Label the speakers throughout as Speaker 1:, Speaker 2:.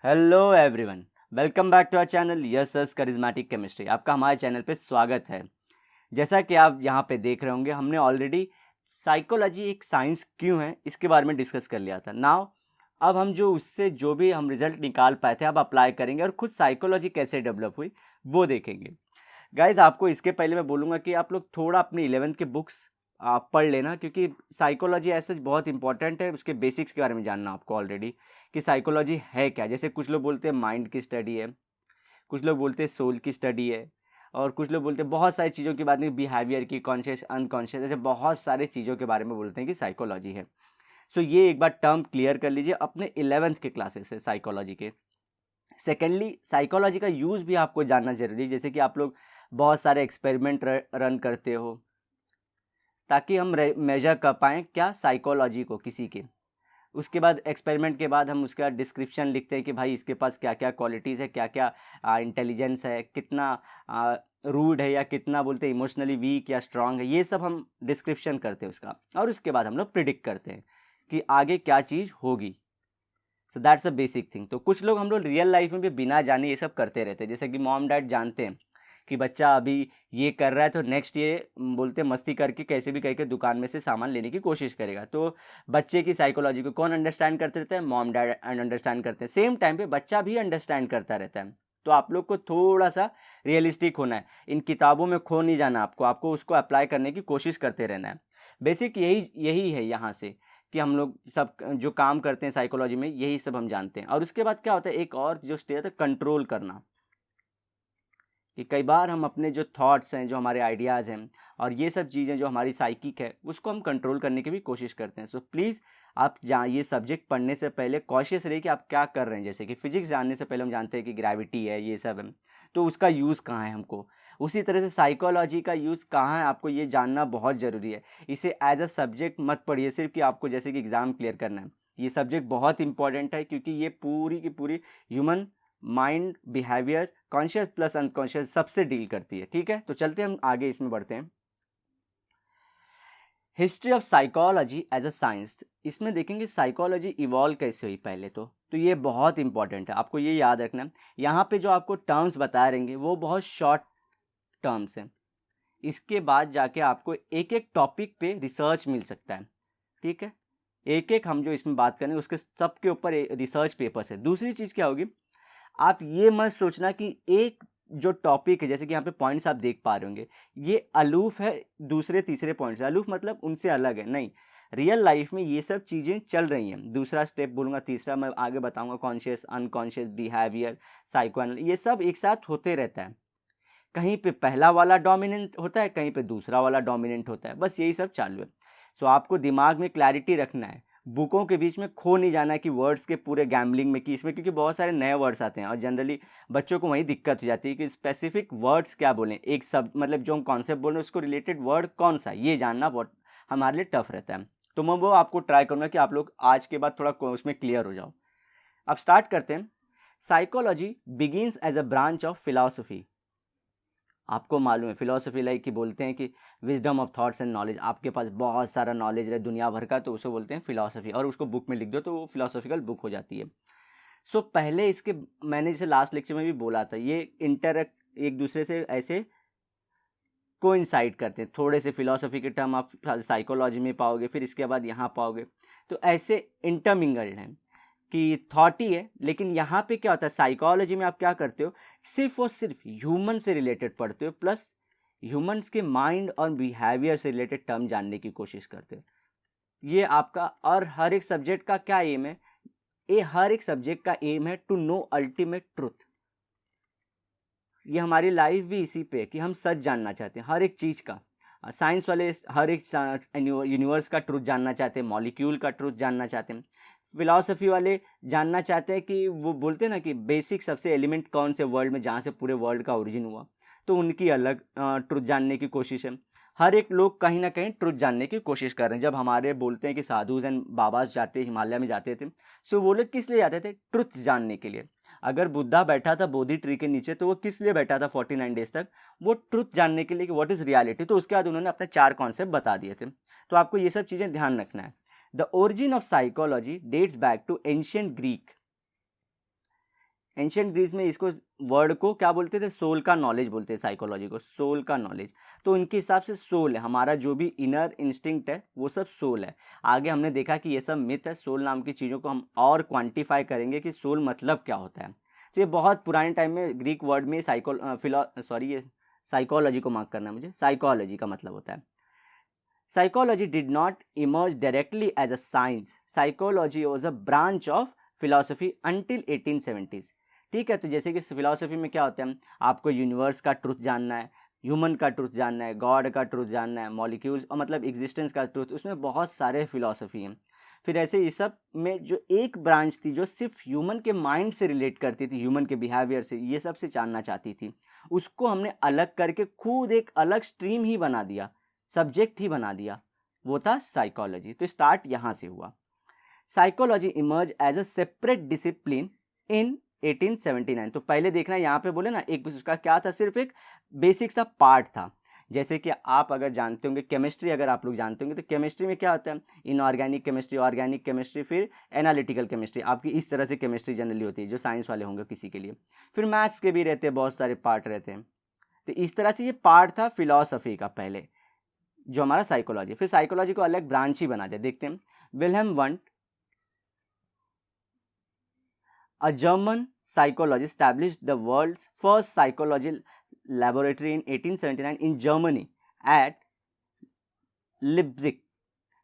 Speaker 1: Hello everyone, welcome back to our channel yes charismatic chemistry. आपका हमारे channel पे स्वागत है। जैसा कि आप यहाँ पे देख रहे होंगे, हमने ऑलरेडी साइकोलॉजी एक साइंस क्यों है इसके बारे में डिस्कस कर लिया था। नाउ अब हम जो भी हम रिजल्ट निकाल पाए थे अब अप्लाई करेंगे और खुद साइकोलॉजी कैसे डेवलप हुई वो देखेंगे। गाइज, आपको इसके पहले मैं बोलूँगा कि आप लोग थोड़ा अपनी 11th के बुक्स आप पढ़ लेना, क्योंकि साइकोलॉजी ऐसे बहुत इंपॉर्टेंट है। उसके बेसिक्स के बारे में जानना आपको ऑलरेडी कि साइकोलॉजी है क्या। जैसे कुछ लोग बोलते हैं माइंड की स्टडी है, कुछ लोग बोलते हैं सोल की स्टडी है, और कुछ लोग बोलते हैं बहुत सारी चीज़ों की बात नहीं, बिहेवियर की, कॉन्शियस, अनकॉन्शियस, ऐसे बहुत सारे चीज़ों के बारे में बोलते हैं कि साइकोलॉजी है। सो ये एक बार टर्म क्लियर कर लीजिए अपने 11th के क्लासेस से साइकोलॉजी के। सेकेंडली, साइकोलॉजी का यूज़ भी आपको जानना जरूरी है। जैसे कि आप लोग बहुत सारे एक्सपेरिमेंट रन करते हो ताकि हम मेजर कर पाएँ क्या साइकोलॉजी को किसी के। उसके बाद एक्सपेरिमेंट के बाद हम उसका डिस्क्रिप्शन लिखते हैं कि भाई इसके पास क्या क्या क्वालिटीज़ है, क्या क्या इंटेलिजेंस है, कितना रूड है या कितना बोलते हैं इमोशनली वीक या स्ट्रांग है। ये सब हम डिस्क्रिप्शन करते हैं उसका, और उसके बाद हम लोग प्रिडिक्ट करते हैं कि आगे क्या चीज़ होगी। So that's a basic thing. तो कुछ लोग हम लोग रियल लाइफ में भी बिना जाने ये सब करते रहते हैं। जैसे कि मॉम डैड जानते हैं कि बच्चा अभी ये कर रहा है तो नेक्स्ट ये बोलते मस्ती करके कैसे भी करके दुकान में से सामान लेने की कोशिश करेगा। तो बच्चे की साइकोलॉजी को कौन अंडरस्टैंड करते रहते हैं? मॉम डैड अंडरस्टैंड करते हैं। सेम टाइम पे बच्चा भी अंडरस्टैंड करता रहता है। तो आप लोग को थोड़ा सा रियलिस्टिक होना है, इन किताबों में खो नहीं जाना, आपको उसको अप्लाई करने की कोशिश करते रहना है। बेसिक यही यही है यहाँ से कि हम लोग सब जो काम करते हैं साइकोलॉजी में यही सब हम जानते हैं। और उसके बाद क्या होता है, एक और जो स्टेज है कंट्रोल करना, कि कई बार हम अपने जो थॉट्स हैं, जो हमारे आइडियाज़ हैं और ये सब चीज़ें जो हमारी साइकिक है उसको हम कंट्रोल करने की भी कोशिश करते हैं। सो प्लीज़ आप ये सब्जेक्ट पढ़ने से पहले कॉशियस रहिए कि आप क्या कर रहे हैं। जैसे कि फिजिक्स जानने से पहले हम जानते हैं कि ग्रेविटी है, ये सब है, तो उसका यूज़ कहाँ है हमको। उसी तरह से साइकोलॉजी का यूज़ कहाँ है आपको ये जानना बहुत ज़रूरी है। इसे एज अ सब्जेक्ट मत पढ़िए सिर्फ कि आपको जैसे कि एग्ज़ाम क्लियर करना है। ये सब्जेक्ट बहुत इंपॉर्टेंट है क्योंकि ये पूरी की पूरी human mind, behaviour, conscious plus unconscious सबसे डील करती है। ठीक है, तो चलते हम आगे इसमें बढ़ते हैं। History of psychology as a science, इसमें देखेंगे साइकोलॉजी इवॉल्व कैसे हुई पहले। तो ये बहुत इंपॉर्टेंट है, आपको ये याद रखना है। यहाँ पे जो आपको टर्म्स बता रहेंगे वो बहुत शॉर्ट टर्म्स हैं। इसके बाद जाके आपको एक एक टॉपिक पे रिसर्च मिल सकता है। ठीक है, एक एक हम जो इसमें बात करेंगे उसके सबके ऊपर रिसर्च पेपर्स है। दूसरी चीज़ क्या होगी, आप ये मत सोचना कि एक जो टॉपिक है, जैसे कि यहाँ पे पॉइंट्स आप देख पा रहे होंगे, ये अलूफ है दूसरे तीसरे पॉइंट से। अलूफ मतलब उनसे अलग है, नहीं, रियल लाइफ में ये सब चीज़ें चल रही हैं। दूसरा स्टेप बोलूँगा, तीसरा मैं आगे बताऊँगा, कॉन्शियस, अनकॉन्शियस, बिहेवियर, साइको, ये सब एक साथ होते रहता है। कहीं पे पहला वाला डोमिनेंट होता है, कहीं पे दूसरा वाला डोमिनेंट होता है, बस यही सब चालू है। सो आपको दिमाग में क्लैरिटी रखना है, बुकों के बीच में खो नहीं जाना है कि वर्ड्स के पूरे गैम्बलिंग में कि इसमें, क्योंकि बहुत सारे नए वर्ड्स आते हैं और जनरली बच्चों को वही दिक्कत हो जाती है कि स्पेसिफिक वर्ड्स क्या बोलें। एक सब मतलब जो हम कॉन्सेप्ट बोल रहे हैं उसको रिलेटेड वर्ड कौन सा, ये जानना बहुत हमारे लिए टफ रहता है। तो मैं वो आपको ट्राई करूँगा कि आप लोग आज के बाद थोड़ा उसमें क्लियर हो जाओ। अब स्टार्ट करते हैं। Psychology begins as a branch of philosophy. आपको मालूम है फिलोसफी लाइक कि बोलते हैं कि wisdom of thoughts and knowledge, आपके पास बहुत सारा नॉलेज है दुनिया भर का, तो उसे बोलते हैं फिलोसफी, और उसको बुक में लिख दो तो वो फिलोसफिकल बुक हो जाती है। सो पहले इसके मैंने जैसे लास्ट लेक्चर में भी बोला था, ये इंटरेक्ट एक दूसरे से ऐसे कोइंसाइड करते हैं। थोड़े से फिलोसफी के टर्म आप साइकोलॉजी में पाओगे, फिर इसके बाद यहाँ पाओगे, तो ऐसे इंटरमिंगल्ड हैं कि थॉट ही है। लेकिन यहाँ पे क्या होता है, साइकोलॉजी में आप क्या करते हो, सिर्फ और सिर्फ ह्यूमन से रिलेटेड पढ़ते हो, प्लस ह्यूमंस के माइंड और बिहेवियर से रिलेटेड टर्म जानने की कोशिश करते हो। ये आपका, और हर एक सब्जेक्ट का क्या एम है, ये हर एक सब्जेक्ट का एम है टू नो अल्टीमेट ट्रुथ। ये हमारी लाइफ भी इसी पे है कि हम सच जानना चाहते हैं हर एक चीज़ का। साइंस वाले हर एक यूनिवर्स का ट्रुथ जानना चाहते हैं, मॉलिक्यूल का ट्रुथ जानना चाहते हैं। फिलॉसफी वाले जानना चाहते हैं कि वो बोलते हैं ना कि बेसिक सबसे एलिमेंट कौन से वर्ल्ड में, जहाँ से पूरे वर्ल्ड का ओरिजिन हुआ, तो उनकी अलग ट्रुथ जानने की कोशिश है। हर एक लोग कहीं ना कहीं ट्रुथ जानने की कोशिश कर रहे हैं। जब हमारे बोलते हैं कि साधुज एंड बाबाज जाते हिमालय में जाते थे, सो वो लोग किस लिए जाते थे, ट्रुथ जानने के लिए। अगर बुद्धा बैठा था बोधि ट्री के नीचे तो वो किस लिए बैठा था 49 डेज तक, वो ट्रुथ जानने के लिए कि व्हाट इज रियलिटी। तो उसके बाद उन्होंने अपने 4 कॉन्सेप्ट बता दिए थे। तो आपको ये सब चीज़ें ध्यान रखना है। The origin of psychology dates back to ancient Greek. Ancient Greece में इसको वर्ड को क्या बोलते थे, सोल का नॉलेज बोलते हैं, साइकोलॉजी को सोल का नॉलेज। तो उनके हिसाब से सोल है हमारा, जो भी इनर इंस्टिंक्ट है वो सब सोल है। आगे हमने देखा कि ये सब मिथ है, सोल नाम की चीज़ों को हम और क्वांटिफाई करेंगे कि सोल मतलब क्या होता है। तो ये बहुत पुराने टाइम में ग्रीक वर्ड में ये साइकोलॉजी को मार्क करना है मुझे, साइकोलॉजी का मतलब होता है। Psychology did not emerge directly as a science. Psychology was a branch of philosophy until 1870s. ठीक है, तो जैसे कि फिलोसफी में क्या होता है, आपको यूनिवर्स का ट्रुथ जानना है, ह्यूमन का ट्रुथ जानना है, गॉड का ट्रुथ जानना है, मॉलिक्यूल्स और मतलब एग्जिस्टेंस का ट्रुथ, उसमें बहुत सारे फिलोसफी हैं। फिर ऐसे इस सब में जो एक ब्रांच थी जो सिर्फ ह्यूमन के माइंड से रिलेट करती थी, ह्यूमन के बिहेवियर से, ये सब से जानना चाहती थी, उसको हमने अलग करके खुद एक अलग स्ट्रीम ही बना दिया, सब्जेक्ट ही बना दिया, वो था साइकोलॉजी। तो स्टार्ट यहाँ से हुआ। Psychology emerge as a separate discipline in 1879। तो पहले देखना यहाँ पे बोले ना, एक उसका क्या था, सिर्फ एक बेसिक सा पार्ट था। जैसे कि आप अगर जानते होंगे केमिस्ट्री, अगर आप लोग जानते होंगे तो केमिस्ट्री में क्या होता है, इनऑर्गेनिक केमिस्ट्री, ऑर्गेनिक केमिस्ट्री, फिर एनालिटिकल केमिस्ट्री, आपकी इस तरह से केमिस्ट्री जनरली होती है जो साइंस वाले होंगे किसी के लिए। फिर मैथ्स के भी रहते हैं, बहुत सारे पार्ट रहते हैं। तो इस तरह से ये पार्ट था फिलॉसफी का पहले, जो हमारा साइकोलॉजी। फिर साइकोलॉजी को अलग ब्रांच ही बना दिया। देखते हैं, Wilhelm want, a German psychologist, established the world's first psychology laboratory in 1879 in Germany at Leipzig.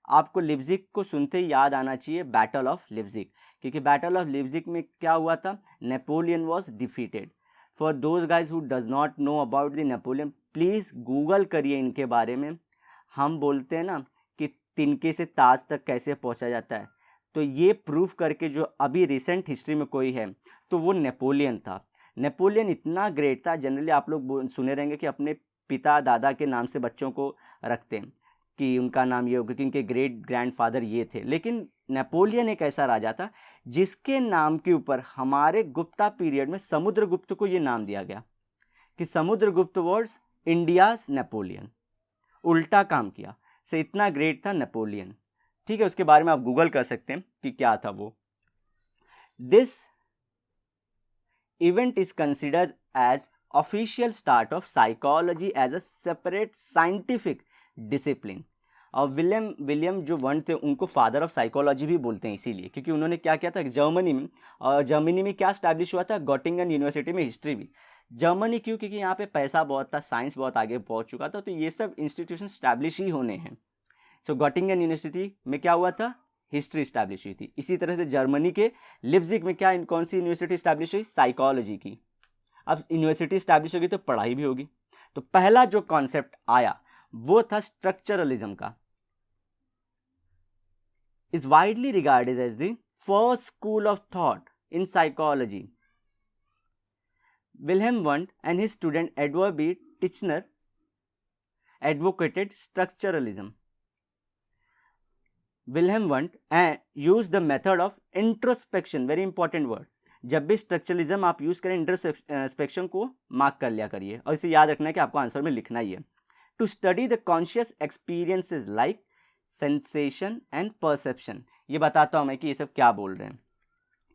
Speaker 1: आपको लिप्जिग को सुनते ही याद आना चाहिए बैटल ऑफ लिप्जिग, क्योंकि बैटल ऑफ लिप्जिग में क्या हुआ था, Napoleon was defeated. For those guys who does not know about the Napoleon, please Google करिए इनके बारे में। हम बोलते हैं ना कि तिनके से ताज तक कैसे पहुंचा जाता है, तो ये प्रूफ करके जो अभी रिसेंट हिस्ट्री में कोई है तो वो नेपोलियन था। नेपोलियन इतना ग्रेट था, जनरली आप लोग सुने रहेंगे कि अपने पिता दादा के नाम से बच्चों को रखते हैं कि उनका नाम ये हो, क्योंकि उनके ग्रेट ग्रैंडफादर ये थे। लेकिन नेपोलियन एक ऐसा राजा था जिसके नाम के ऊपर हमारे गुप्ता पीरियड में समुद्रगुप्त को ये नाम दिया गया कि समुद्रगुप्त वाज इंडियाज नेपोलियन, उल्टा काम किया से, इतना ग्रेट था नेपोलियन। ठीक है, उसके बारे में आप गूगल कर सकते हैं कि क्या था वो। This event is considered as official start of psychology as a separate scientific discipline. और विलियम जो वंट थे उनको फादर ऑफ साइकोलॉजी भी बोलते हैं इसीलिए, क्योंकि उन्होंने क्या किया था जर्मनी में, और जर्मनी में क्या स्टैब्लिश हुआ था, गोटिंगन यूनिवर्सिटी में हिस्ट्री भी। जर्मनी क्यों, क्योंकि यहाँ पे पैसा बहुत था, साइंस बहुत आगे पहुँच चुका था, तो ये सब इंस्टीट्यूशन स्टैब्लिश ही होने हैं। सो गोटिंगन यूनिवर्सिटी में क्या हुआ था, हिस्ट्री स्टैब्लिश हुई थी। इसी तरह से जर्मनी के लिप्जिग में क्या, कौन सी यूनिवर्सिटी स्टैब्लिश हुई, साइकोलॉजी की। अब यूनिवर्सिटी स्टैब्लिश होगी तो पढ़ाई भी होगी। तो पहला जो कॉन्सेप्ट आया वो था स्ट्रक्चरलिज्म का। Is widely regarded as the first school of thought in psychology. Wilhelm Wundt and his student Edward B Titchener advocated structuralism. Wilhelm Wundt used the method of introspection, very important word। जब भी structuralism आप use करें, introspection को mark कर लिया करिए, और इसे याद रखना है कि आपको आंसर में लिखना ही है। To study the conscious experiences like sensation and perception. ये बताता हूं मैं कि ये सब क्या बोल रहे हैं।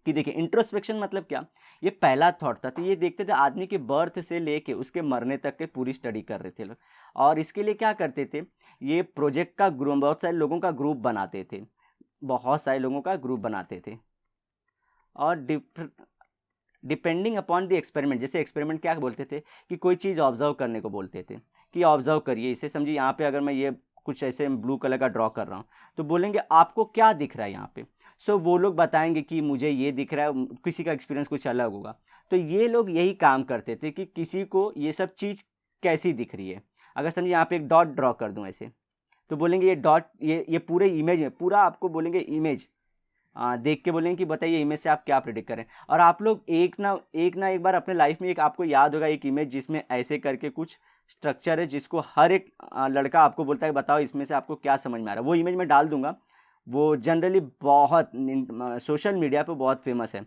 Speaker 1: कि देखिए इंट्रोस्पेक्शन मतलब क्या, ये पहला थॉट था। तो ये देखते थे आदमी के बर्थ से लेके उसके मरने तक के पूरी स्टडी कर रहे थे लोग, और इसके लिए क्या करते थे, ये प्रोजेक्ट का ग्रुप, बहुत सारे लोगों का ग्रुप बनाते थे, बहुत सारे लोगों का ग्रुप बनाते थे। और डिपेंडिंग अपॉन द एक्सपेरिमेंट, जैसे एक्सपेरिमेंट क्या बोलते थे कि कोई चीज़ ऑब्जर्व करने को बोलते थे कि ऑब्जर्व करिए इसे, समझिए यहाँ पे अगर मैं ये कुछ ऐसे ब्लू कलर का ड्रॉ कर रहा हूँ तो बोलेंगे आपको क्या दिख रहा है यहाँ पे। सो वो लोग बताएंगे कि मुझे ये दिख रहा है, किसी का एक्सपीरियंस कुछ अलग होगा। तो ये लोग यही काम करते थे कि किसी को ये सब चीज़ कैसी दिख रही है। अगर समझिए यहाँ पे एक डॉट ड्रॉ कर दूँ ऐसे, तो बोलेंगे ये डॉट, ये पूरे इमेज है, पूरा आपको बोलेंगे इमेज देख के बोलेंगे कि बताइए इमेज से आप क्या प्रिडिक्ट करें। और आप लोग एक ना एक बार अपने लाइफ में एक आपको याद होगा एक इमेज जिसमें ऐसे करके कुछ स्ट्रक्चर है, जिसको हर एक लड़का आपको बोलता है बताओ इसमें से आपको क्या समझ में आ रहा है। वो इमेज मैं डाल दूंगा, वो जनरली बहुत सोशल मीडिया पे बहुत फेमस है,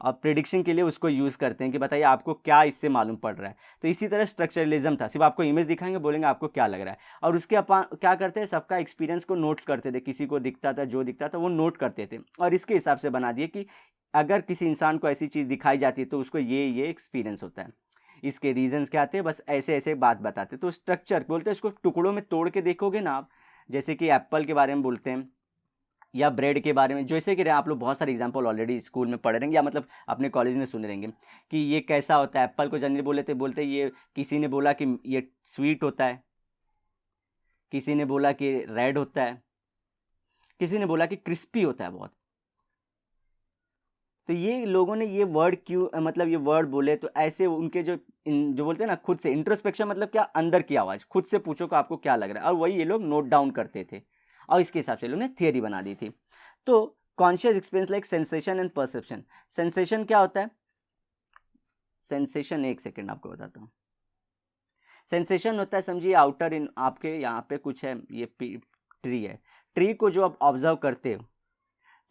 Speaker 1: और प्रिडिक्शन के लिए उसको यूज़ करते हैं कि बताइए आपको क्या इससे मालूम पड़ रहा है। तो इसी तरह स्ट्रक्चरलिज्म था, सिर्फ आपको इमेज दिखाएंगे, बोलेंगे आपको क्या लग रहा है, और उसके क्या करते हैं, सबका एक्सपीरियंस को नोट करते थे, किसी को दिखता था, जो दिखता था वो नोट करते थे, और इसके हिसाब से बना दिए कि अगर किसी इंसान को ऐसी चीज़ दिखाई जाती है तो उसको ये एक्सपीरियंस होता है। इसके रीजंस क्या आते हैं, बस ऐसे ऐसे बात बताते हैं। तो स्ट्रक्चर बोलते हैं, इसको टुकड़ों में तोड़ के देखोगे ना आप, जैसे कि एप्पल के बारे में बोलते हैं या ब्रेड के बारे में, जैसे कि आप लोग बहुत सारे एग्जांपल ऑलरेडी स्कूल में पढ़े रहेंगे या मतलब अपने कॉलेज में सुने रहेंगे कि ये कैसा होता है। एप्पल को जनरली बोलते ये, किसी ने बोला कि ये स्वीट होता है, किसी ने बोला कि रेड होता है, किसी ने बोला कि क्रिस्पी होता है बहुत। तो ये लोगों ने ये वर्ड क्यों, मतलब ये वर्ड बोले, तो ऐसे उनके जो जो बोलते हैं ना खुद से इंट्रोस्पेक्शन, मतलब क्या, अंदर की आवाज़, खुद से पूछो कि आपको क्या लग रहा है, और वही ये लोग नोट डाउन करते थे और इसके हिसाब से लोगों ने थियरी बना दी थी। तो conscious experience like sensation and perception. Sensation क्या होता है, सेंसेशन, एक सेकेंड आपको बताता हूँ। सेंसेशन होता है, समझिए आउटर इन आपके यहाँ पे कुछ है, ये ट्री है, ट्री को जो आप ऑब्जर्व करते हो,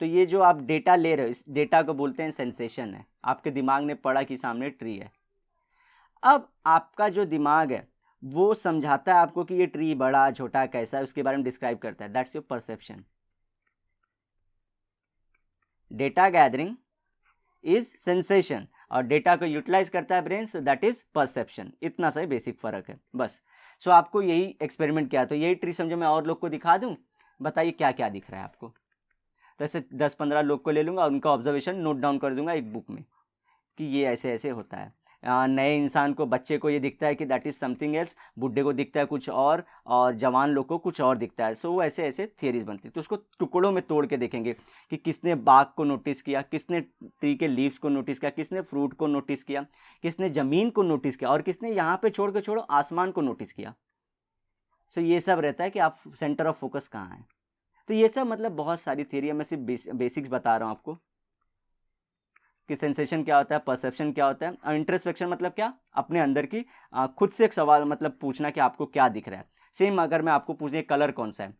Speaker 1: तो ये जो आप डेटा ले रहे हो, इस डेटा को बोलते हैं सेंसेशन है। आपके दिमाग ने पढ़ा कि सामने ट्री है। अब आपका जो दिमाग है वो समझाता है आपको कि ये ट्री बड़ा छोटा कैसा है, उसके बारे में डिस्क्राइब करता है, that's your perception. Data gathering is sensation और डेटा को यूटिलाइज करता है brain, so that is perception. इतना सा बेसिक फर्क है बस। सो आपको यही एक्सपेरिमेंट किया, तो यही ट्री समझो मैं और लोग को दिखा दूं, बताइए क्या क्या दिख रहा है आपको। तो ऐसे 10-15 लोग को ले लूँगा, उनका ऑब्जर्वेशन नोट डाउन कर दूंगा एक बुक में कि ये ऐसे ऐसे होता है। नए इंसान को, बच्चे को ये दिखता है कि दैट इज़ समथिंग एल्स, बुढ़े को दिखता है कुछ और जवान लोग को कुछ और दिखता है। सो वो ऐसे ऐसे थियरीज बनती है। तो उसको टुकड़ों में तोड़ के देखेंगे कि किसने बाग को नोटिस किया, किसने ट्री के लीव्स को नोटिस किया, किसने फ्रूट को नोटिस किया, किसने ज़मीन को नोटिस किया, और किसने यहाँ पे छोड़ के छोड़ो आसमान को नोटिस किया। सो ये सब रहता है कि आप सेंटर ऑफ फोकस कहाँ है। तो ये सब मतलब बहुत सारी थियरी है, मैं सिर्फ बेसिक्स बता रहा हूँ आपको कि सेंसेशन क्या होता है, परसेप्शन क्या होता है, और इंट्रोस्पेक्शन मतलब क्या, अपने अंदर की खुद से एक सवाल मतलब पूछना कि आपको क्या दिख रहा है। सेम अगर मैं आपको पूछूं कलर कौन सा है,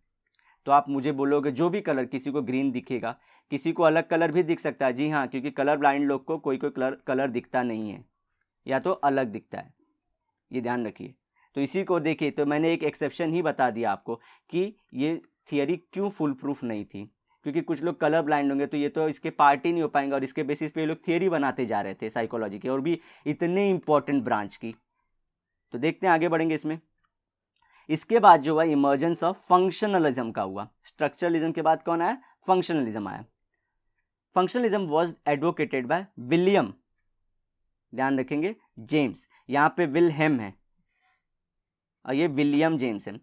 Speaker 1: तो आप मुझे बोलोगे जो भी कलर, किसी को ग्रीन दिखेगा, किसी को अलग कलर भी दिख सकता है। जी हाँ, क्योंकि कलर ब्लाइंड लोग को कोई कोई कलर दिखता नहीं है या तो अलग दिखता है, ये ध्यान रखिए। तो इसी को देखिए, तो मैंने एक एक्सेप्शन ही बता दिया आपको कि ये थियरी क्यों फुल प्रूफ नहीं थी, क्योंकि कुछ लोग कलर ब्लाइंड होंगे तो ये तो इसके पार्ट ही नहीं हो पाएंगे, और इसके बेसिस पे ये लोग थियरी बनाते जा रहे थे साइकोलॉजी की, और भी इतने इंपॉर्टेंट ब्रांच की। तो देखते हैं आगे बढ़ेंगे इसमें। इसके बाद जो हुआ इमर्जेंस ऑफ फंक्शनलिज्म का हुआ। स्ट्रक्चरलिज्म के बाद कौन आया, फंक्शनलिज्म आया। Functionalism was advocated by William, ध्यान रखेंगे, जेम्स, यहाँ पे विलहेम है और ये विलियम जेम्स है।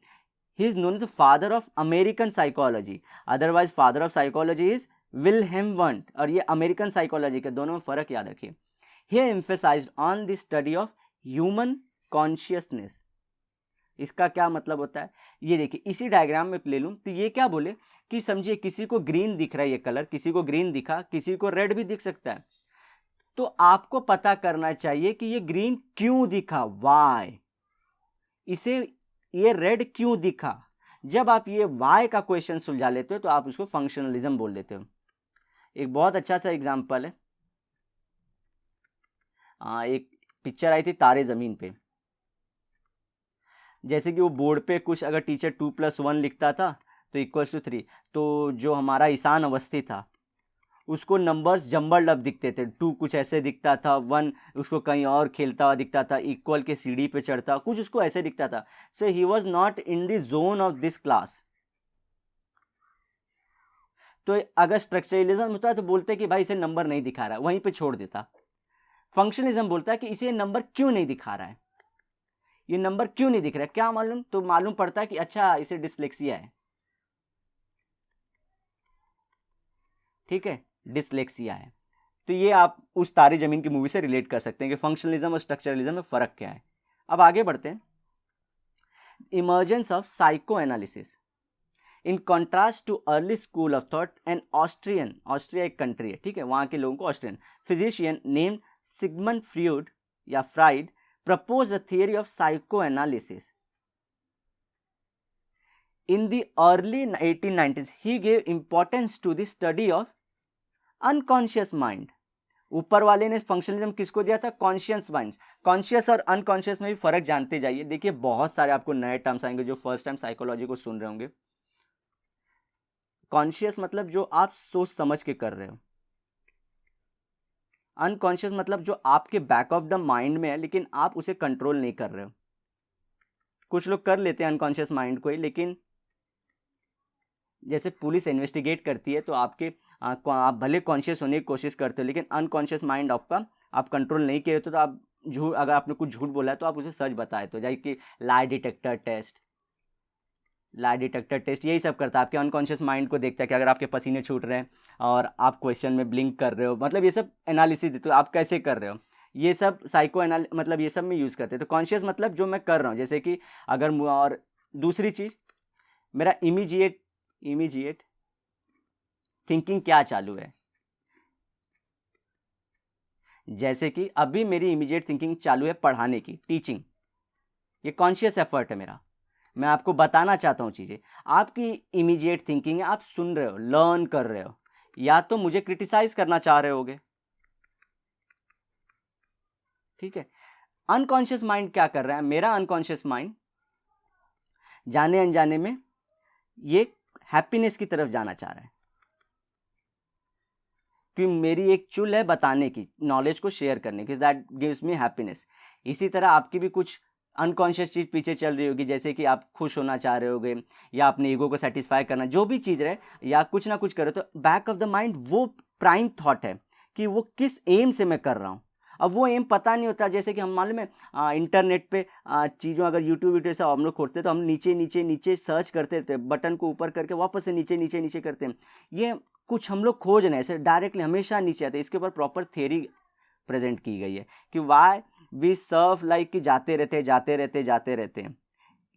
Speaker 1: He is known as the father of American psychology. Otherwise, father of psychology is Wilhelm Wundt. और ये अमेरिकन साइकोलॉजी के दोनों में फर्क याद रखिए। He emphasized on the study of human consciousness. इसका क्या मतलब होता है, ये देखिए इसी डायग्राम में ले लूँ तो ये क्या बोले कि समझिए किसी को ग्रीन दिख रहा है, ये कलर किसी को ग्रीन दिखा, किसी को रेड भी दिख सकता है। तो आपको पता करना चाहिए कि ये ग्रीन क्यों दिखा, वाई, इसे ये रेड क्यों दिखा। जब आप ये वाई का क्वेश्चन सुलझा लेते हो तो आप उसको फंक्शनलिज्म बोल देते हो। एक बहुत अच्छा सा एग्जांपल है, एक पिक्चर आई थी तारे ज़मीन पे। जैसे कि वो बोर्ड पे कुछ अगर टीचर 2+1 लिखता था तो =3, तो जो हमारा ईशान अवस्थी था उसको नंबर्स जम्बल्ड अप दिखते थे। 2 कुछ ऐसे दिखता था, 1 उसको कहीं और खेलता हुआ दिखता था, इक्वल के सीढ़ी पे चढ़ता कुछ उसको ऐसे दिखता था। So he was not in the zone of this class. तो अगर स्ट्रक्चरलिज्म होता तो बोलते कि भाई इसे नंबर नहीं दिखा रहा है, वहीं पे छोड़ देता। फंक्शनलिज्म बोलता है कि इसे नंबर क्यों नहीं दिखा रहा है, ये नंबर क्यों नहीं दिख रहा है, क्या मालूम, तो मालूम पड़ता है कि अच्छा इसे डिसलेक्सिया है। ठीक है, डिसलेक्सिया है। तो ये आप उस तारे जमीन की मूवी से रिलेट कर सकते हैं कि फंक्शनलिज्म और स्ट्रक्चरलिज्म में फर्क क्या है। अब आगे बढ़ते हैं। Emergence of psychoanalysis. In contrast to early school of thought, an Austrian, Austria एक कंट्री है, ठीक है, वहां के लोगों को Austrian physician named Sigmund Freud या Fried propose the theory of psychoanalysis. In the early 1890s, he gave importance to the study of unconscious mind. ऊपर वाले ने फंक्शनलिज्म किसको दिया था, कॉन्शियस माइंड। कॉन्शियस और अनकॉन्शियस में भी फर्क जानते जाइए। देखिए बहुत सारे आपको नए टर्म्स आएंगे जो फर्स्ट टाइम साइकोलॉजी को सुन रहे होंगे। कॉन्शियस मतलब जो आप सोच समझ के कर रहे हो, अनकॉन्शियस मतलब जो आपके बैक ऑफ द माइंड में है लेकिन आप उसे कंट्रोल नहीं कर रहे हो। कुछ लोग कर लेते हैं अनकॉन्शियस माइंड को ही, लेकिन जैसे पुलिस इन्वेस्टिगेट करती है तो आप भले कॉन्शियस होने की कोशिश करते हो लेकिन अनकॉन्शियस माइंड आपका आप कंट्रोल नहीं किए तो आप झूठ, अगर आपने कुछ झूठ बोला है तो आप उसे सच बताए, तो जैसे कि लाई डिटेक्टर टेस्ट यही सब करता है, आपके अनकॉन्शियस माइंड को देखता है कि अगर आपके पसीने छूट रहे हैं और आप क्वेश्चन में ब्लिंक कर रहे हो, मतलब ये सब एनालिसिस देते हो आप कैसे कर रहे हो, ये सब साइको एनाल मतलब ये सब में यूज़ करते हैं। तो कॉन्शियस मतलब जो मैं कर रहा हूँ, जैसे कि अगर और दूसरी चीज़ मेरा इमीजिएट थिंकिंग क्या चालू है, जैसे कि अभी मेरी इमीडिएट थिंकिंग चालू है पढ़ाने की, टीचिंग, ये कॉन्शियस एफर्ट है मेरा, मैं आपको बताना चाहता हूँ चीज़ें। आपकी इमीडिएट थिंकिंग है, आप सुन रहे हो, लर्न कर रहे हो, या तो मुझे क्रिटिसाइज करना चाह रहे होगे, ठीक है। अनकॉन्शियस माइंड क्या कर रहा है, मेरा अनकॉन्शियस माइंड जाने अनजाने में ये हैप्पीनेस की तरफ जाना चाह रहा है, कि मेरी एक चुल है बताने की, नॉलेज को शेयर करने की, दैट गिव्स मी हैप्पीनेस। इसी तरह आपकी भी कुछ अनकॉन्शियस चीज़ पीछे चल रही होगी, जैसे कि आप खुश होना चाह रहे होगे या अपने ईगो को सेटिस्फाई करना, जो भी चीज़ रहे, या कुछ ना कुछ करो, तो बैक ऑफ द माइंड वो प्राइम थॉट है कि वो किस एम से मैं कर रहा हूँ। अब वो एम पता नहीं होता, जैसे कि हम मालूम है इंटरनेट पे चीज़ों, अगर यूट्यूब वीडियो से हम लोग खोजते तो हम नीचे नीचे नीचे सर्च करते थे, बटन को ऊपर करके वापस से नीचे नीचे नीचे करते हैं, ये कुछ हम लोग खोज रहे हैं, ऐसे डायरेक्टली हमेशा नीचे आते हैं। इसके ऊपर प्रॉपर थ्योरी प्रेजेंट की गई है कि वाई वी सर्व लाइक, कि जाते रहते जाते रहते जाते रहते हैं।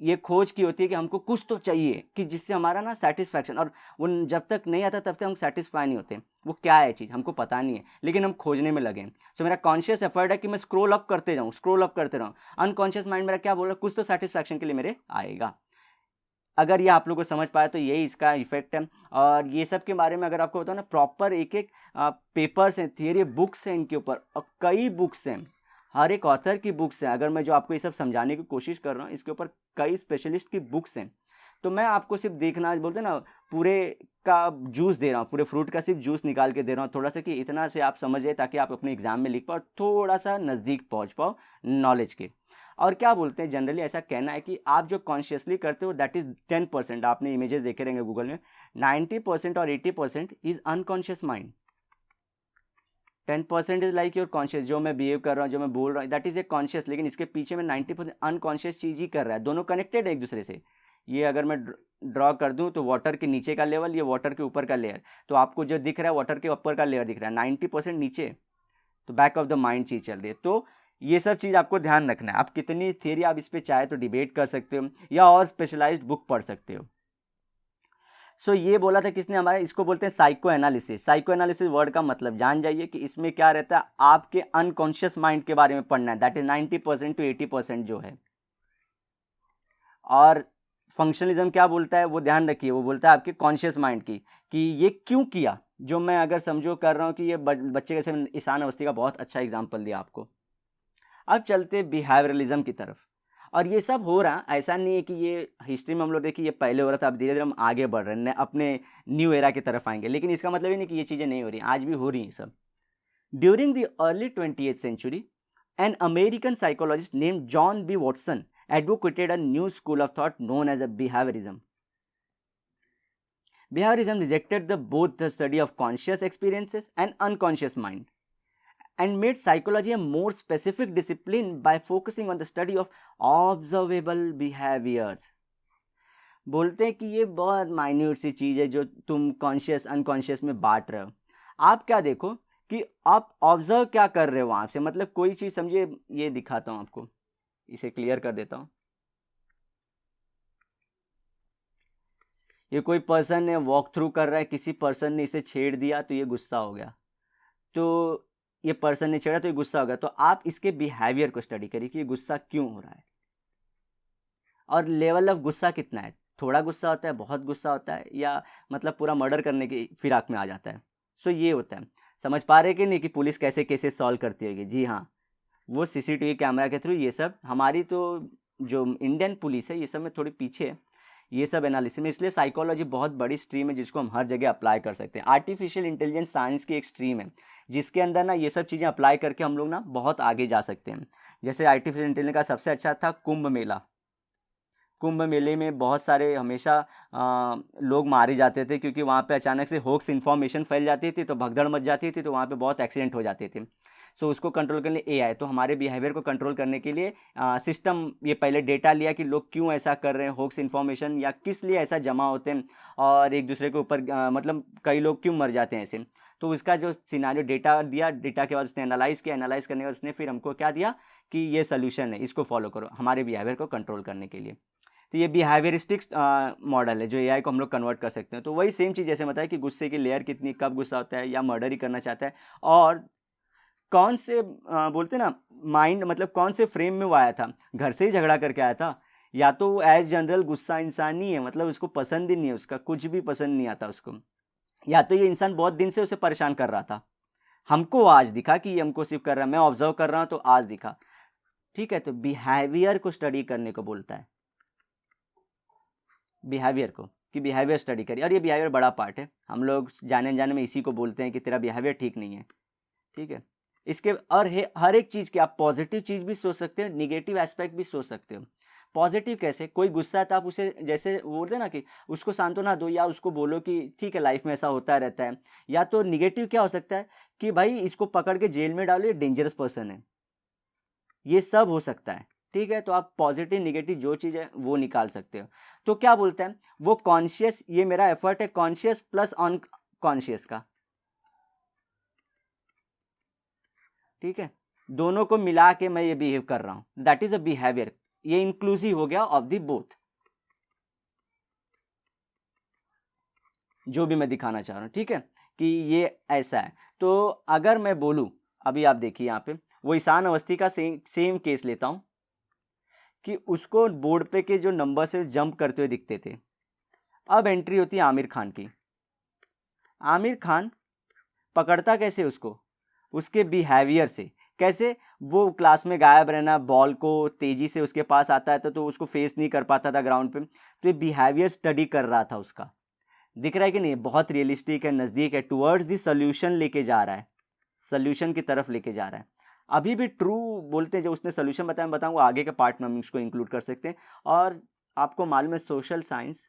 Speaker 1: ये खोज की होती है कि हमको कुछ तो चाहिए कि जिससे हमारा ना सेटिस्फैक्शन, और वो जब तक नहीं आता तब तक हम सेटिस्फाई नहीं होते, वो क्या है चीज़ हमको पता नहीं है लेकिन हम खोजने में लगे। सो मेरा कॉन्शियस एफर्ट है कि मैं स्क्रॉल अप करते जाऊँ, स्क्रॉल अप करते रहूँ। अनकॉन्शियस माइंड मेरा क्या बोल रहा है, कुछ तो सेटिस्फैक्शन के लिए मेरे आएगा। अगर ये आप लोग को समझ पाए तो यही इसका इफेक्ट है। और ये सब के बारे में अगर आपको बताओ ना, प्रॉपर एक एक पेपर्स हैं, थियरी बुक्स हैं इनके ऊपर, और कई बुक्स हैं, हर एक ऑथर की बुक्स हैं। अगर मैं जो आपको ये सब समझाने की कोशिश कर रहा हूँ, इसके ऊपर कई स्पेशलिस्ट की बुक्स हैं। तो मैं आपको सिर्फ देखना, बोलते हैं ना, पूरे का जूस दे रहा हूँ, पूरे फ्रूट का सिर्फ जूस निकाल के दे रहा हूँ थोड़ा सा, कि इतना से आप समझिए ताकि आप अपने एग्जाम में लिख पाओ, थोड़ा सा नज़दीक पहुँच पाओ नॉलेज के। और क्या बोलते हैं, जनरली ऐसा कहना है कि आप जो कॉन्शियसली करते हो दैट इज 10%, आपने इमेजेस देखे रहेंगे गूगल में, 90% और 80% is unconscious mind. 10% is like your conscious, जो मैं बिहेव कर रहा हूँ, जो मैं बोल रहा हूँ, दैट इज ए कॉन्शियस, लेकिन इसके पीछे में 90% अनकॉन्शियस चीज़ ही कर रहा है। दोनों कनेक्टेड है एक दूसरे से। ये अगर मैं ड्रॉ कर दूं तो वाटर के नीचे का लेवल, ये वाटर के ऊपर का लेयर, तो आपको जो दिख रहा है वाटर के ऊपर का लेयर दिख रहा है, 90% नीचे, तो बैक ऑफ द माइंड चीज़ चल रही है। तो ये सब चीज़ आपको ध्यान रखना है। आप कितनी थियरी आप इस पर चाहे तो डिबेट कर सकते हो या और स्पेशलाइज्ड बुक पढ़ सकते हो। सो ये बोला था किसने हमारे, इसको बोलते हैं psycho analysis. Psycho analysis word का मतलब जान जाइए कि इसमें क्या रहता है, आपके अनकॉन्शियस माइंड के बारे में पढ़ना है, दैट इज 90% टू 80% जो है। और फंक्शनलिज्म क्या बोलता है, वो ध्यान रखिए, वो बोलता है आपके कॉन्शियस माइंड की, कि ये क्यों किया, जो मैं अगर समझो कर रहा हूँ कि ये बच्चे कैसे, ईशान अवस्थी का बहुत अच्छा एग्जाम्पल दिया आपको। अब चलते बिहेवियरलिज्म की तरफ। और ये सब हो रहा, ऐसा नहीं है कि ये हिस्ट्री में हम लोग देखिए ये पहले हो रहा था, अब धीरे धीरे हम आगे बढ़ रहे हैं, अपने न्यू एरा की तरफ आएंगे, लेकिन इसका मतलब ही नहीं कि ये चीज़ें नहीं हो रही, आज भी हो रही हैं सब। During the early 20th century, an American psychologist named John B. Watson advocated a new school of thought known as a behaviorism. Behaviorism rejected both the study of conscious experiences and unconscious mind, and made psychology a more specific discipline by focusing on the study of observable behaviors. बोलते हैं कि ये बहुत minute सी चीज़ है जो तुम conscious unconscious में बांट रहे हो। आप क्या देखो कि आप ऑब्जर्व क्या कर रहे हो वहाँ से, मतलब कोई चीज़ समझिए, ये दिखाता हूँ आपको, इसे क्लियर कर देता हूँ। ये कोई पर्सन ने वॉक थ्रू कर रहा है, किसी पर्सन ने इसे छेड़ दिया तो ये गुस्सा हो गया, तो ये पर्सन ने छेड़ा तो ये गुस्सा हो गया। तो आप इसके बिहेवियर को स्टडी करिए कि ये गुस्सा क्यों हो रहा है, और लेवल ऑफ गुस्सा कितना है, थोड़ा गुस्सा होता है, बहुत गुस्सा होता है, या मतलब पूरा मर्डर करने की फिराक में आ जाता है। सो ये होता है। समझ पा रहे कि नहीं कि पुलिस कैसे केसेस सॉल्व करती होगी? जी हाँ, वो सीसीटीवी कैमरा के थ्रू, ये सब हमारी तो जो इंडियन पुलिस है ये सब में थोड़ी पीछे है। ये सब एनालिसिस में, इसलिए साइकोलॉजी बहुत बड़ी स्ट्रीम है जिसको हम हर जगह अप्लाई कर सकते हैं। आर्टिफिशियल इंटेलिजेंस साइंस की एक स्ट्रीम है जिसके अंदर ना ये सब चीज़ें अप्लाई करके हम लोग ना बहुत आगे जा सकते हैं। जैसे आर्टिफिशियल इंटेलिजेंस का सबसे अच्छा था कुंभ मेला। कुंभ मेले में बहुत सारे हमेशा लोग मारे जाते थे क्योंकि वहाँ पे अचानक से होक्स इन्फॉर्मेशन फैल जाती थी, तो भगदड़ मच जाती थी, तो वहाँ पे बहुत एक्सीडेंट हो जाते थे। सो उसको कंट्रोल करने लिए एआई, तो हमारे बिहेवियर को कंट्रोल करने के लिए सिस्टम ये पहले डेटा लिया कि लोग क्यों ऐसा कर रहे हैं, होक्स इन्फॉर्मेशन या किस लिए ऐसा जमा होते हैं और एक दूसरे के ऊपर मतलब कई लोग क्यों मर जाते हैं ऐसे। तो उसका जो सिनारियो डेटा दिया, डेटा के बाद उसने एनालाइज किया, एनालाइज करने के बाद उसने फिर हमको क्या दिया कि ये सोल्यूशन है, इसको फॉलो करो हमारे बिहेवियर को कंट्रोल करने के लिए। तो ये बिहेवियरिस्टिक्स मॉडल है जो एआई को हम लोग कन्वर्ट कर सकते हैं। तो वही सेम चीज़ जैसे बताया कि गुस्से की लेयर कितनी, कब गुस्सा होता है या मर्डर ही करना चाहता है, और कौन से बोलते ना माइंड, मतलब कौन से फ्रेम में वो आया था, घर से ही झगड़ा करके आया था, या तो वो एज जनरल गुस्सा इंसान ही है, मतलब उसको पसंद ही नहीं है, उसका कुछ भी पसंद नहीं आता उसको, या तो ये इंसान बहुत दिन से उसे परेशान कर रहा था, हमको आज दिखा कि ये हमको सिर्फ कर रहा है, मैं ऑब्जर्व कर रहा हूँ तो आज दिखा। ठीक है, तो बिहेवियर को स्टडी करने को बोलता है, बिहेवियर को, कि बिहेवियर स्टडी करिए, और ये बिहेवियर बड़ा पार्ट है, हम लोग जाने जाने में इसी को बोलते हैं कि तेरा बिहेवियर ठीक नहीं है। ठीक है, इसके और हर एक चीज़ की आप पॉजिटिव चीज़ भी सोच सकते हो, निगेटिव एस्पेक्ट भी सोच सकते हो। पॉजिटिव कैसे, कोई गुस्सा है तो आप उसे जैसे बोलते हैं ना कि उसको सांत्वना दो, या उसको बोलो कि ठीक है लाइफ में ऐसा होता रहता है। या तो निगेटिव क्या हो सकता है कि भाई इसको पकड़ के जेल में डालो, ये डेंजरस पर्सन है, ये सब हो सकता है। ठीक है, तो आप पॉजिटिव निगेटिव जो चीज़ है वो निकाल सकते हो। तो क्या बोलते हैं वो कॉन्शियस, ये मेरा एफर्ट है कॉन्शियस प्लस अनकॉन्शियस का। ठीक है, दोनों को मिला के मैं ये बिहेव कर रहा हूं, दैट इज अ बिहेवियर, ये इंक्लूसिव हो गया ऑफ द बोथ, जो भी मैं दिखाना चाह रहा हूं। ठीक है, कि ये ऐसा है। तो अगर मैं बोलूं, अभी आप देखिए यहाँ पे वो ईशान अवस्थी का सेम केस लेता हूं कि उसको बोर्ड पे के जो नंबर से जंप करते हुए दिखते थे। अब एंट्री होती है आमिर खान की। आमिर खान पकड़ता कैसे उसको, उसके बिहेवियर से। कैसे, वो क्लास में गायब रहना, बॉल को तेजी से उसके पास आता है तो उसको फेस नहीं कर पाता था ग्राउंड पे, तो ये बिहेवियर स्टडी कर रहा था उसका। दिख रहा है कि नहीं, बहुत रियलिस्टिक है, नज़दीक है, टुवर्ड्स दी सोल्यूशन लेके जा रहा है, सोल्यूशन की तरफ लेके जा रहा है। अभी भी ट्रू बोलते हैं, जो उसने सोल्यूशन बताया, मैं बताऊंगा आगे के पार्ट में हम इसको इंक्लूड कर सकते हैं। और आपको मालूम है social science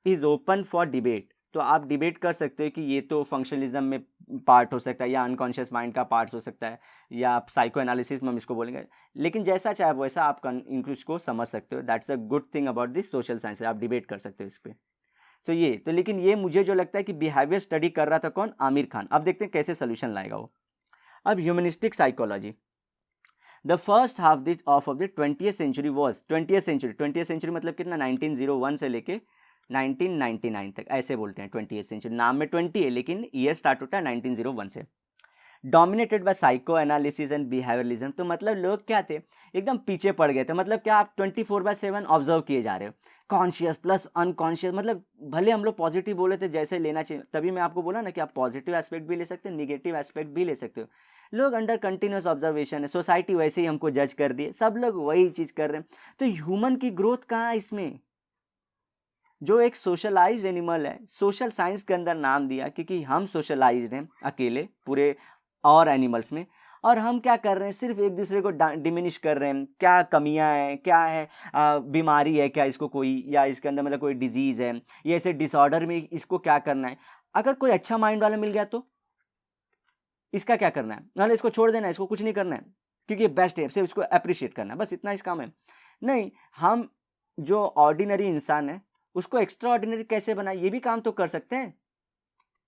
Speaker 1: is open for debate, तो आप डिबेट कर सकते हो कि ये तो फंक्शनलिज्म में पार्ट हो सकता है, या अनकॉन्शियस माइंड का पार्ट हो सकता है, या आप साइको एनालिसिस में हम इसको बोलेंगे, लेकिन जैसा चाहे वैसा आप इंक्लूड को समझ सकते हो। That's a good thing about this social science, आप डिबेट कर सकते हो इस पर। तो ये तो, लेकिन ये मुझे जो लगता है कि बिहेवियर स्टडी कर रहा था कौन, आमिर खान। अब देखते हैं कैसे सोल्यूशन लाएगा वो। अब humanistic psychology, the first half of the 20th century was, 20th century मतलब कितना, 1901 से लेके 1999 तक, ऐसे बोलते हैं 20th सेंचुरी, नाम में 20 है लेकिन ईयर स्टार्ट होता है 1901 से। Dominated by psycho analysis and behaviourism, तो मतलब लोग क्या थे, एकदम पीछे पड़ गए थे। मतलब क्या, आप 24/7 ऑब्जर्व किए जा रहे हो, कॉन्शियस प्लस अनकॉन्शियस, मतलब भले हम लोग पॉजिटिव बोले थे जैसे लेना चाहिए, तभी मैं आपको बोला ना कि आप पॉजिटिव एस्पेक्ट भी ले सकते हो, निगेटिव एस्पेक्ट भी ले सकते हो। लोग अंडर कंटिन्यूस ऑब्जर्वेशन है, सोसाइटी वैसे ही हमको जज कर दिए, सब लोग वही चीज़ कर रहे हैं। तो ह्यूमन की ग्रोथ कहाँ है इसमें, जो एक सोशलाइज्ड एनिमल है, सोशल साइंस के अंदर नाम दिया क्योंकि हम सोशलाइज्ड हैं अकेले पूरे और एनिमल्स में, और हम क्या कर रहे हैं, सिर्फ एक दूसरे को डिमिनिश कर रहे हैं, क्या कमियां हैं, क्या है, बीमारी है क्या इसको कोई, या इसके अंदर मतलब कोई डिजीज़ है, या ऐसे डिसऑर्डर में इसको क्या करना है। अगर कोई अच्छा माइंड वाला मिल गया तो इसका क्या करना है, नाले इसको छोड़ देना है, इसको कुछ नहीं करना है क्योंकि ये बेस्ट है, सिर्फ इसको अप्रिशिएट करना है, बस इतना इस काम है। नहीं, हम जो ऑर्डिनरी इंसान है उसको एक्स्ट्रा ऑर्डिनरी कैसे बनाए, ये भी काम तो कर सकते हैं,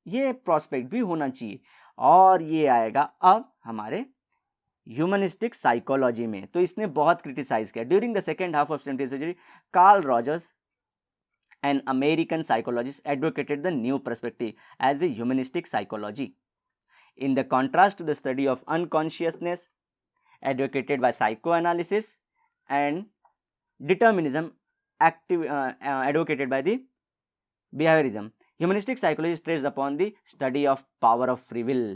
Speaker 1: ये प्रॉस्पेक्ट भी होना चाहिए। और ये आएगा अब हमारे ह्यूमनिस्टिक साइकोलॉजी में, तो इसने बहुत क्रिटिसाइज किया। During the second half of 20th century, Carl Rogers an American psychologist advocated the new perspective as the humanistic psychology. In the contrast to the study of unconsciousness advocated by psychoanalysis and determinism advocated by the behaviorism, humanistic psychology stressed upon the study of power of free will.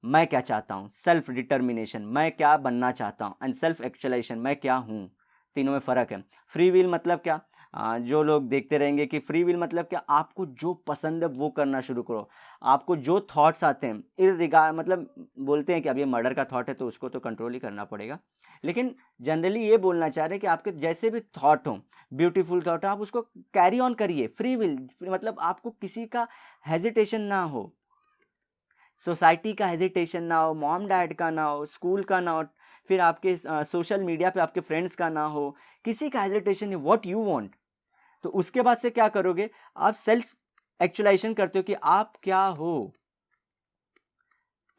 Speaker 1: मैं क्या चाहता हूँ, self determination, मैं क्या बनना चाहता हूँ, and self actualisation, मैं क्या हूँ। तीनों में फ़र्क है। फ्री विल मतलब क्या, जो लोग देखते रहेंगे कि फ्री विल मतलब क्या, आपको जो पसंद है वो करना शुरू करो। आपको जो थॉट्स आते हैं इररिगार्ड, मतलब बोलते हैं कि अब ये मर्डर का थॉट है तो उसको तो कंट्रोल ही करना पड़ेगा, लेकिन जनरली ये बोलना चाह रहे हैं कि आपके जैसे भी थॉट हो, ब्यूटीफुल थॉट हो, आप उसको कैरी ऑन करिए। फ्री विल मतलब आपको किसी का हेजिटेशन ना हो, सोसाइटी का हेजिटेशन ना हो, मॉम डैड का ना हो, स्कूल का ना हो, फिर आपके सोशल मीडिया पे आपके फ्रेंड्स का ना हो, किसी का हेजिटेशन है, व्हाट यू वांट। तो उसके बाद से क्या करोगे, आप सेल्फ एक्चुअलाइजेशन करते हो कि आप क्या हो,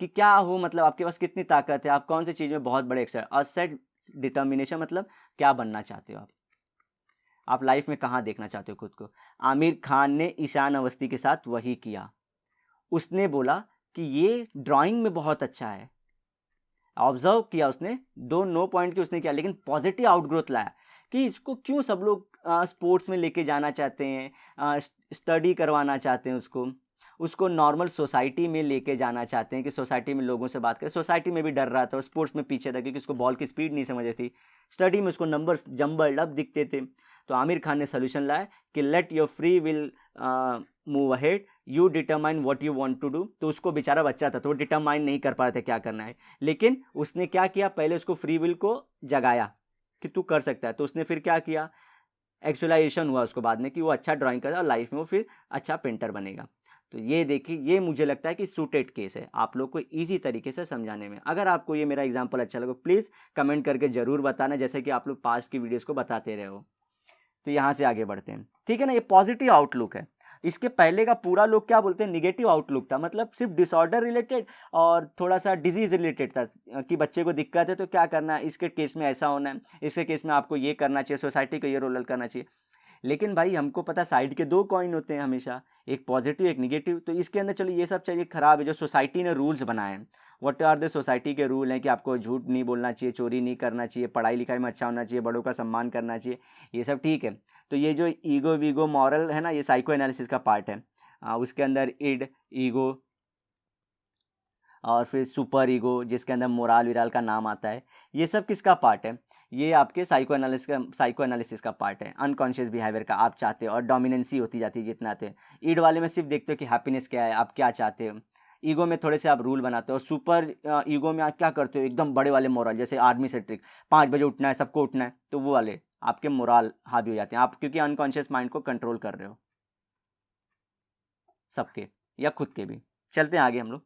Speaker 1: कि क्या हो मतलब आपके पास कितनी ताकत है, आप कौन सी चीज़ में बहुत बड़े एक्सपर्ट। और सेट डिटर्मिनेशन मतलब क्या बनना चाहते हो आप लाइफ में कहाँ देखना चाहते हो खुद को। आमिर खान ने ईशान अवस्थी के साथ वही किया, उसने बोला कि ये ड्राइंग में बहुत अच्छा है, ऑब्जर्व किया उसने, दो नो पॉइंट की उसने किया, लेकिन पॉजिटिव आउटग्रोथ लाया कि इसको क्यों सब लोग स्पोर्ट्स में लेके जाना चाहते हैं, स्टडी करवाना चाहते हैं उसको, उसको नॉर्मल सोसाइटी में लेके जाना चाहते हैं कि सोसाइटी में लोगों से बात करें। सोसाइटी में भी डर रहा था, स्पोर्ट्स में पीछे था क्योंकि उसको बॉल की स्पीड नहीं समझ थी, स्टडी में उसको नंबर्स जंबल अब दिखते थे। तो आमिर खान ने सोल्यूशन लाया कि let your free will move ahead, you determine what you want to do. तो उसको बेचारा बच्चा था तो वो डिटरमाइन नहीं कर पा रहा था क्या करना है, लेकिन उसने क्या किया, पहले उसको फ्री विल को जगाया कि तू कर सकता है। तो उसने फिर क्या किया, एक्चुअलाइजेशन हुआ उसको बाद में कि वो अच्छा ड्राइंग करता है और लाइफ में वो फिर अच्छा पेंटर बनेगा। तो ये देखिए, ये मुझे लगता है कि सूटेड केस है आप लोग को ईजी तरीके से समझाने में। अगर आपको ये मेरा एग्जांपल अच्छा लगा प्लीज़ कमेंट करके ज़रूर बताना, जैसे कि आप लोग पास्ट की वीडियोस को बताते रहे हो। तो यहाँ से आगे बढ़ते हैं, ठीक है ना। ये पॉजिटिव आउटलुक है। इसके पहले का पूरा लोग क्या बोलते हैं, निगेटिव आउटलुक था, मतलब सिर्फ डिसऑर्डर रिलेटेड और थोड़ा सा डिजीज रिलेटेड था कि बच्चे को दिक्कत है तो क्या करना है, इसके केस में ऐसा होना है, इसके केस में आपको ये करना चाहिए, सोसाइटी को ये रोल करना चाहिए। लेकिन भाई हमको पता साइड के दो कॉइन होते हैं हमेशा, एक पॉजिटिव एक निगेटिव। तो इसके अंदर चलो ये सब चाहिए खराब है जो सोसाइटी ने रूल्स बनाए हैं। व्हाट आर द सोसाइटी के रूल हैं कि आपको झूठ नहीं बोलना चाहिए, चोरी नहीं करना चाहिए, पढ़ाई लिखाई में अच्छा होना चाहिए, बड़ों का सम्मान करना चाहिए, ये सब ठीक है। तो ये जो ईगो वीगो मॉरल है ना, ये साइको एनालिसिस का पार्ट है। उसके अंदर इड, ईगो और फिर सुपर ईगो जिसके अंदर मोराल विराल का नाम आता है, ये सब किसका पार्ट है, ये आपके साइको एनालिसिस का पार्ट है, अनकॉन्शियस बिहेवियर का आप चाहते हो, और डोमिनेंसी होती जाती है जितना आते हैं। ईड वाले में सिर्फ देखते हो कि हैप्पीनेस क्या है, आप क्या चाहते हो। ईगो में थोड़े से आप रूल बनाते हो, और सुपर ईगो में आप क्या करते हो, एकदम बड़े वाले मोरल, जैसे आर्मी से ट्रिक 5 बजे उठना है, सबको उठना है, तो वो वाले आपके मोरल हावी हो जाते हैं आप, क्योंकि अनकॉन्शियस माइंड को कंट्रोल कर रहे हो सबके या खुद के भी। चलते हैं आगे हम लोग।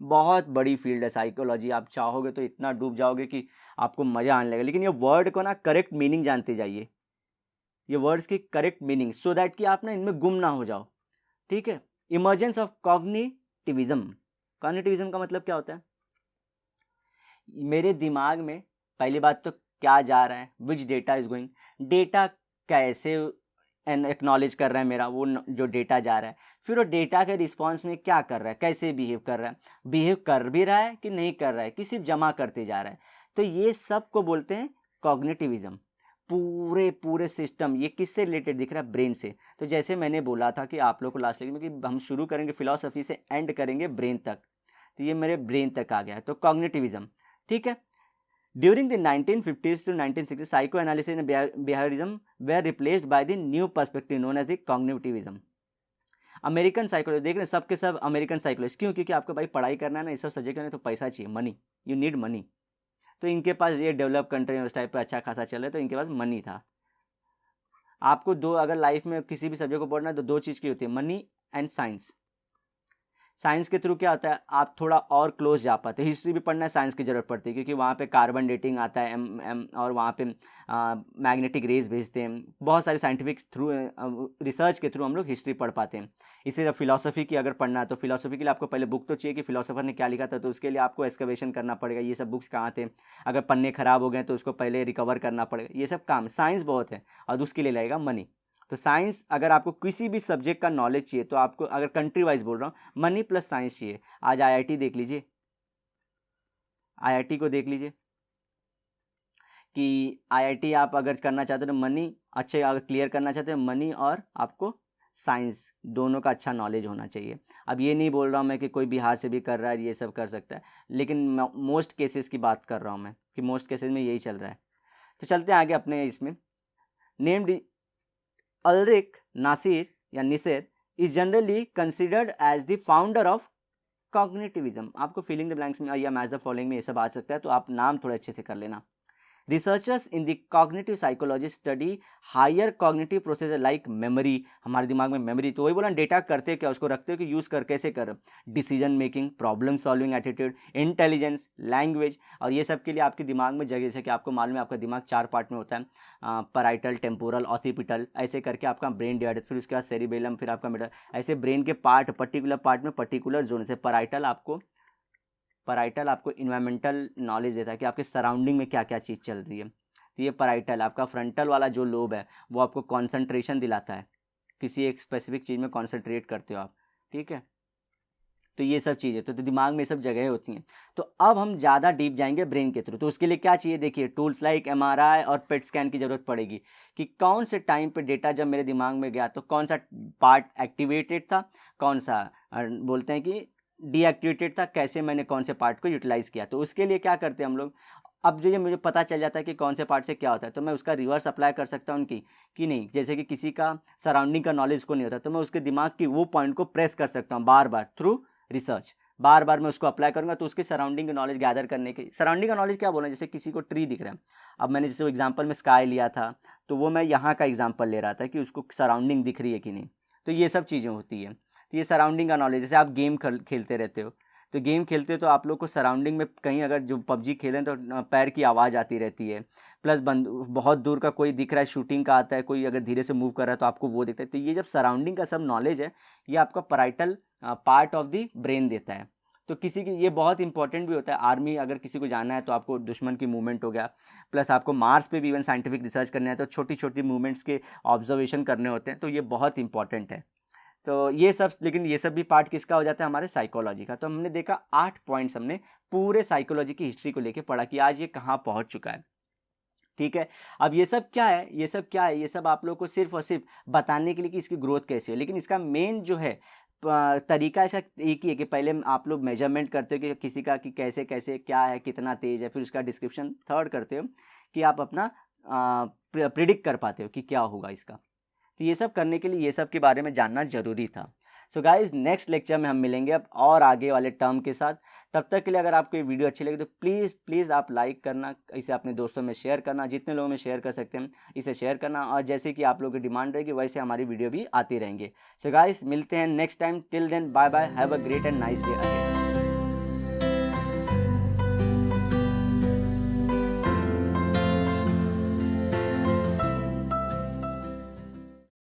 Speaker 1: बहुत बड़ी फील्ड है साइकोलॉजी, आप चाहोगे तो इतना डूब जाओगे कि आपको मज़ा आने लगेगा। लेकिन ये वर्ड को ना करेक्ट मीनिंग जानते जाइए, ये वर्ड्स की करेक्ट मीनिंग, सो दैट कि आप ना इनमें गुम ना हो जाओ, ठीक है। इमर्जेंस ऑफ कॉग्निटिविज्म, कॉग्निटिविज्म का मतलब क्या होता है, मेरे दिमाग में पहली बात तो क्या जा रहा है, which data is going, data कैसे एंड एक्नॉलेज कर रहा है मेरा वो जो डेटा जा रहा है, फिर वो डेटा के रिस्पॉन्स में क्या कर रहा है, कैसे बिहेव कर रहा है, बिहेव कर भी रहा है कि नहीं कर रहा है, कि सिर्फ जमा करते जा रहा है। तो ये सब को बोलते हैं कॉग्निटिविज्म। पूरे पूरे सिस्टम ये किससे रिलेटेड दिख रहा है, ब्रेन से। तो जैसे मैंने बोला था कि आप लोग को लास्ट लेक्चर में कि हम शुरू करेंगे फिलॉसफी से एंड करेंगे ब्रेन तक, तो ये मेरे ब्रेन तक आ गया, तो कॉग्निटिविज्म, ठीक है। During the 1950s to 1960s, psychoanalysis and behaviorism were replaced by the new perspective known as the cognitivism. American psychology देख रहे हैं, सबके सब अमेरिकन साइकोलॉजी, क्यों, क्योंकि आपको भाई पढ़ाई करना है ना, ये सब सब्जेक्ट करना है तो पैसा चाहिए, मनी, यू नीड मनी। तो इनके पास ये डेवलप कंट्री उस टाइप पर अच्छा खासा चले, तो इनके पास मनी था। आपको दो, अगर लाइफ में किसी भी सब्जेक्ट को पढ़ना है तो दो चीज़ की होती है, मनी एंड साइंस। साइंस के थ्रू क्या होता है, आप थोड़ा और क्लोज जा पाते हैं। हिस्ट्री भी पढ़ना है, साइंस की ज़रूरत पड़ती है, क्योंकि वहाँ पे कार्बन डेटिंग आता है, और वहाँ पे मैग्नेटिक रेज भेजते हैं, बहुत सारे साइंटिफिक थ्रू रिसर्च के थ्रू हम लोग हिस्ट्री पढ़ पाते हैं। इसी तरह फिलोसफी की अगर पढ़ना है तो फिलोसफी के लिए आपको पहले बुक तो चाहिए कि फिलोसफर ने क्या लिखा था, तो उसके लिए आपको एक्सकवेशन करना पड़ेगा, ये सब बुक्स कहाँ थे, अगर पन्ने खराब हो गए तो उसको पहले रिकवर करना पड़ेगा, ये सब काम। साइंस बहुत है और उसके लिए लगेगा मनी। तो साइंस, अगर आपको किसी भी सब्जेक्ट का नॉलेज चाहिए तो आपको, अगर कंट्री वाइज बोल रहा हूँ, मनी प्लस साइंस चाहिए। आज आईआईटी देख लीजिए, आईआईटी को देख लीजिए कि आईआईटी आप अगर करना चाहते हो तो मनी अच्छे, अगर क्लियर करना चाहते हो मनी और आपको साइंस दोनों का अच्छा नॉलेज होना चाहिए। अब ये नहीं बोल रहा हूँ मैं कि कोई बिहार से भी कर रहा है ये सब कर सकता है, लेकिन मोस्ट केसेस की बात कर रहा हूँ मैं कि मोस्ट केसेस में यही चल रहा है। तो चलते हैं आगे अपने इसमें। नेम्ड अल्रिक नासिर या Neisser is generally considered as the founder of cognitivism. आपको फिलिंग द ब्लैंक्स में या मैच द फॉलोइंग में ये सब आ सकता है, तो आप नाम थोड़े अच्छे से कर लेना। Researchers in the cognitive psychology study higher cognitive process like memory. हमारे दिमाग में मेमोरी, तो वही बोला डेटा करते क्या, उसको रखते हो कि यूज़ कर कैसे कर, decision making, problem solving attitude, intelligence, language. और ये सब के लिए आपके दिमाग में जगह, जैसे कि आपको मालूम है आपका दिमाग 4 पार्ट में होता है, पैराइटल, टेम्पोरल, ऑसिपिटल, ऐसे करके आपका ब्रेन डिवाइड, फिर उसके बाद सेरिबेलम, फिर आपका मिडल, ऐसे ब्रेन के पार्ट, पर्टिकुलर पार्ट में पर्टिकुलर जोन से। पैराइटल आपको इन्वायरमेंटल नॉलेज देता है कि आपके सराउंडिंग में क्या क्या चीज़ चल रही है, तो ये पैराइटल। आपका फ्रंटल वाला जो लोब है वो आपको कॉन्सेंट्रेशन दिलाता है, किसी एक स्पेसिफिक चीज़ में कॉन्सेंट्रेट करते हो आप, ठीक है। तो ये सब चीज़ें तो दिमाग में ये सब जगहें होती हैं। तो अब हम ज़्यादा डीप जाएंगे ब्रेन के थ्रू, तो उसके लिए क्या चाहिए, देखिए टूल्स लाइक MRI और पेट स्कैन की ज़रूरत पड़ेगी कि कौन से टाइम पे डेटा जब मेरे दिमाग में गया तो कौन सा पार्ट एक्टिवेटेड था, कौन सा बोलते हैं कि डीएक्टिवेटेड था, कैसे मैंने कौन से पार्ट को यूटिलाइज़ किया। तो उसके लिए क्या करते हैं हम लोग, अब जो ये मुझे पता चल जाता है कि कौन से पार्ट से क्या होता है, तो मैं उसका रिवर्स अप्लाई कर सकता हूँ उनकी कि नहीं। जैसे कि किसी का सराउंडिंग का नॉलेज को नहीं होता, तो मैं उसके दिमाग की वो पॉइंट को प्रेस कर सकता हूँ बार बार थ्रू रिसर्च, बार बार मैं उसको अप्लाई करूँगा, तो उसके सराउंडिंग का नॉलेज गैदर करने के। सराउंडिंग का नॉलेज क्या बोला, जैसे किसी को ट्री दिख रहा है, अब मैंने जैसे एग्जाम्पल में स्काई लिया था, तो वो मैं यहाँ का एग्जाम्पल ले रहा था कि उसको सराउंडिंग दिख रही है कि नहीं। तो ये सब चीज़ें होती है, तो ये सराउंडिंग का नॉलेज। जैसे आप गेम खेलते रहते हो, तो गेम खेलते हो तो आप लोग को सराउंडिंग में कहीं अगर जो PUBG खेलें तो पैर की आवाज़ आती रहती है, प्लस बहुत दूर का कोई दिख रहा है, शूटिंग का आता है, कोई अगर धीरे से मूव कर रहा है तो आपको वो दिखता है। तो ये जब सराउंडिंग का सब नॉलेज है, ये आपका parietal part of the brain देता है। तो किसी की ये बहुत इंपॉर्टेंट भी होता है, आर्मी अगर किसी को जाना है तो आपको दुश्मन की मूवमेंट हो गया, प्लस आपको मार्स पे भी इवन साइंटिफिक रिसर्च करना है तो छोटी छोटी मूवमेंट्स के ऑब्जर्वेशन करने होते हैं, तो ये बहुत इंपॉर्टेंट है। तो ये सब, लेकिन ये सब भी पार्ट किसका हो जाता है, हमारे साइकोलॉजी का। तो हमने देखा 8 पॉइंट्स हमने पूरे साइकोलॉजी की हिस्ट्री को लेके पढ़ा कि आज ये कहाँ पहुँच चुका है, ठीक है। अब ये सब क्या है, ये सब क्या है, ये सब आप लोग को सिर्फ और सिर्फ बताने के लिए कि इसकी ग्रोथ कैसे हो, लेकिन इसका मेन जो है तरीका ऐसा एक ही है कि पहले आप लोग मेजरमेंट करते हो कि किसी का कि कैसे कैसे क्या है, कितना तेज है, फिर उसका डिस्क्रिप्शन थर्ड करते हो कि आप अपना प्रिडिक्ट कर पाते हो कि क्या होगा इसका। तो ये सब करने के लिए ये सब के बारे में जानना ज़रूरी था। सो गाइज नेक्स्ट लेक्चर में हम मिलेंगे अब और आगे वाले टर्म के साथ। तब तक के लिए अगर आपको ये वीडियो अच्छी लगी तो प्लीज़ प्लीज़ आप लाइक करना, इसे अपने दोस्तों में शेयर करना, जितने लोगों में शेयर कर सकते हैं इसे शेयर करना, और जैसे कि आप लोगों की डिमांड रहेगी वैसे हमारी वीडियो भी आती रहेंगे। सो गाइज मिलते हैं next time, till then bye bye, have a great and nice day ahead.